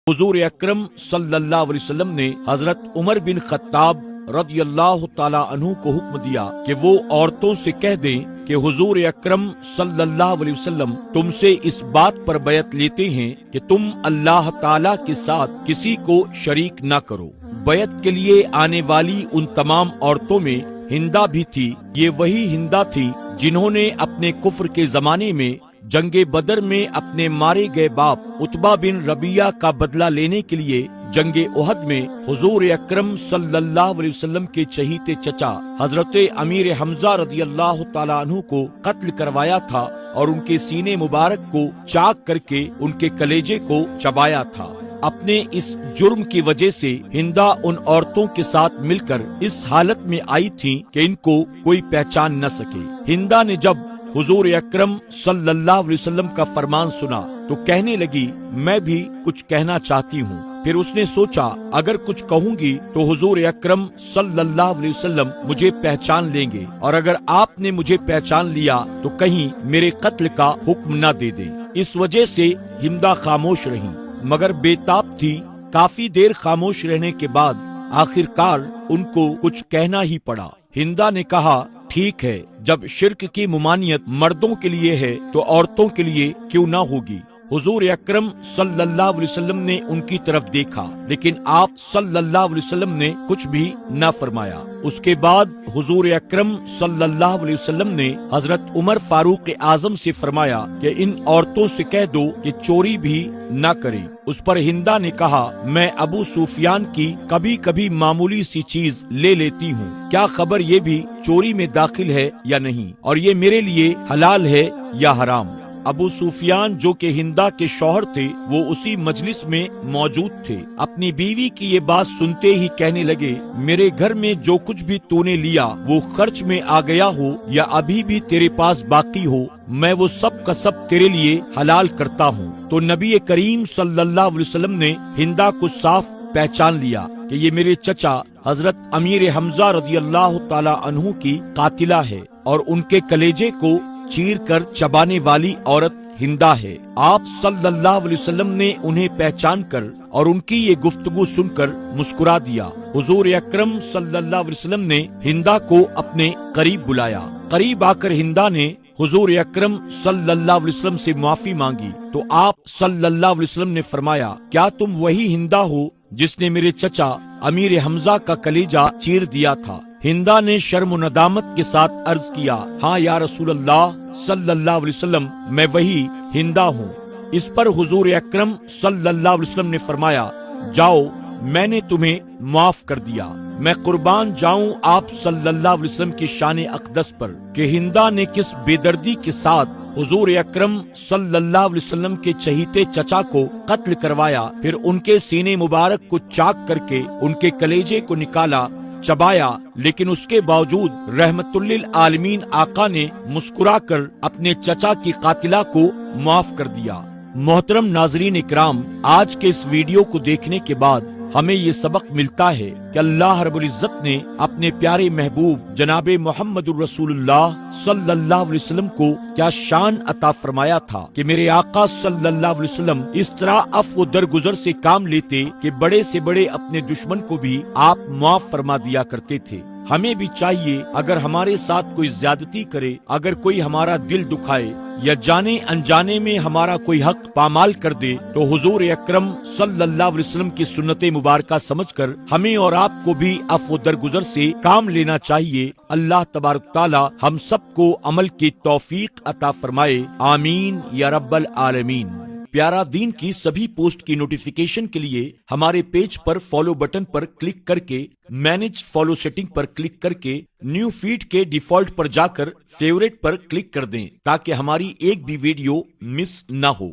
हुजूर अकरम सल्लल्लाहु अलैहि वसल्लम ने हजरत उमर बिन खत्ताब रज़ी अल्लाह ताला अन्हु को हुक्म दिया कि वो औरतों से कह दें कि हुजूर अकरम सल्लल्लाहु अलैहि वसल्लम तुमसे इस बात पर बैत लेते हैं कि तुम अल्लाह ताला के साथ किसी को शरीक न करो। बैत के लिए आने वाली उन तमाम औरतों में हिंदा भी थी। ये वही हिंदा थी जिन्होंने अपने कुफ्र के जमाने में जंगे बदर में अपने मारे गए बाप उतबा बिन रबिया का बदला लेने के लिए जंगे उहद में हुजूर अकरम सल्लल्लाहु अलैहि वसल्लम के चहीते चचा हजरत अमीर हमजा रदियल्लाहु ताला अन्हु को कत्ल करवाया था और उनके सीने मुबारक को चाक करके उनके कलेजे को चबाया था। अपने इस जुर्म की वजह से हिंदा उन औरतों के साथ मिलकर इस हालत में आई थीं कि इनको कोई पहचान न सके। हिंदा ने जब हुजूर अकरम सल्लल्लाहु अलैहि वसल्लम का फरमान सुना तो कहने लगी, मैं भी कुछ कहना चाहती हूँ। फिर उसने सोचा, अगर कुछ कहूंगी तो हुजूर अकरम सल्लल्लाहु अलैहि वसल्लम मुझे पहचान लेंगे और अगर आपने मुझे पहचान लिया तो कहीं मेरे कत्ल का हुक्म न दे दे। इस वजह से हिंदा खामोश रही, मगर बेताब थी। काफी देर खामोश रहने के बाद आखिरकार उनको कुछ कहना ही पड़ा। हिंदा ने कहा, ठीक है, जब शिर्क की मुमानियत मर्दों के लिए है तो औरतों के लिए क्यों ना होगी। हुजूर अकरम सल्लल्लाहु अलैहि वसल्लम ने उनकी तरफ देखा, लेकिन आप सल्लल्लाहु अलैहि वसल्लम ने कुछ भी न फरमाया। उसके बाद हुजूर अकरम सल्लल्लाहु अलैहि वसल्लम ने हजरत उमर फारूक आजम से फरमाया कि इन औरतों से कह दो कि चोरी भी न करें। उस पर हिंदा ने कहा, मैं अबू सुफियान की कभी कभी मामूली सी चीज ले लेती हूँ, क्या खबर ये भी चोरी में दाखिल है या नहीं, और ये मेरे लिए हलाल है या हराम। अबू सुफियान जो कि हिंदा के शौहर थे, वो उसी मजलिस में मौजूद थे। अपनी बीवी की ये बात सुनते ही कहने लगे, मेरे घर में जो कुछ भी तूने लिया वो खर्च में आ गया हो या अभी भी तेरे पास बाकी हो, मैं वो सब का सब तेरे लिए हलाल करता हूँ। तो नबी करीम सल्लल्लाहु अलैहि वसल्लम ने हिंदा को साफ पहचान लिया कि ये मेरे चचा हजरत अमीर हमजा रदियल्लाहु ताला अन्हु की कातिला है और उनके कलेजे को चीर कर चबाने वाली औरत हिंदा है। आप सल्लल्लाहु अलैहि वसल्लम ने उन्हें पहचान कर और उनकी ये गुफ्तगू सुनकर मुस्कुरा दिया। हुजूर अकरम सल्लल्लाहु अलैहि वसल्लम ने हिंदा को अपने करीब बुलाया। करीब आकर हिंदा ने हुजूर अकरम सल्लल्लाहु अलैहि वसल्लम से माफी मांगी तो आप सल्लल्लाहु अलैहि वसल्लम ने फरमाया, क्या तुम वही हिंदा हो जिसने मेरे चचा अमीर हमजा का कलेजा चीर दिया था। हिंदा ने शर्म व नदामत के साथ अर्ज किया, हाँ या रसूल अल्लाह सल्लल्लाहु अलैहि वसल्लम, मैं वही हिंदा हूँ। इस पर हुजूर अकरम सल्लल्लाहु अलैहि वसल्लम ने फरमाया, जाओ, मैंने तुम्हें माफ कर दिया। मैं कुर्बान जाऊं आप सल्लल्लाहु अलैहि वसल्लम की शान अक़दस पर कि हिंदा ने किस बेदर्दी के साथ हुजूर अकरम सल्लल्लाहु अलैहि वसल्लम के चहीते चचा को कत्ल करवाया, फिर उनके सीने मुबारक को चाक करके उनके कलेजे को निकाला, चबाया, लेकिन उसके बावजूद रहमतुल्लिल आलमीन आका ने मुस्कुराकर अपने चचा की कातिला को माफ कर दिया। मोहतरम नाजरीन इकराम, आज के इस वीडियो को देखने के बाद हमें ये सबक मिलता है कि अल्लाह रब्बुल इज्जत ने अपने प्यारे महबूब जनाबे मोहम्मदुर रसूलुल्लाह सल्लल्लाहु अलैहि वसल्लम को क्या शान अता फरमाया था कि मेरे आका सल्लल्लाहु अलैहि वसल्लम इस तरह अफ़्व दरगुजर से काम लेते कि बड़े से बड़े अपने दुश्मन को भी आप माफ फरमा दिया करते थे। हमें भी चाहिए, अगर हमारे साथ कोई ज्यादती करे, अगर कोई हमारा दिल दुखाए या जाने अनजाने में हमारा कोई हक पामाल कर दे, तो हुजूर अकरम सल्लल्लाहु अलैहि वसल्लम की सुन्नते मुबारका समझकर हमें और आपको भी अफ़्व दरगुजर से काम लेना चाहिए। अल्लाह तबारक ताला हम सबको अमल की तौफीक अता फरमाए, आमीन या रब्बल आलमीन। प्यारा दीन की सभी पोस्ट की नोटिफिकेशन के लिए हमारे पेज पर फॉलो बटन पर क्लिक करके मैनेज फॉलो सेटिंग पर क्लिक करके न्यू फीड के डिफॉल्ट पर जाकर फेवरेट पर क्लिक कर दें ताकि हमारी एक भी वीडियो मिस न हो।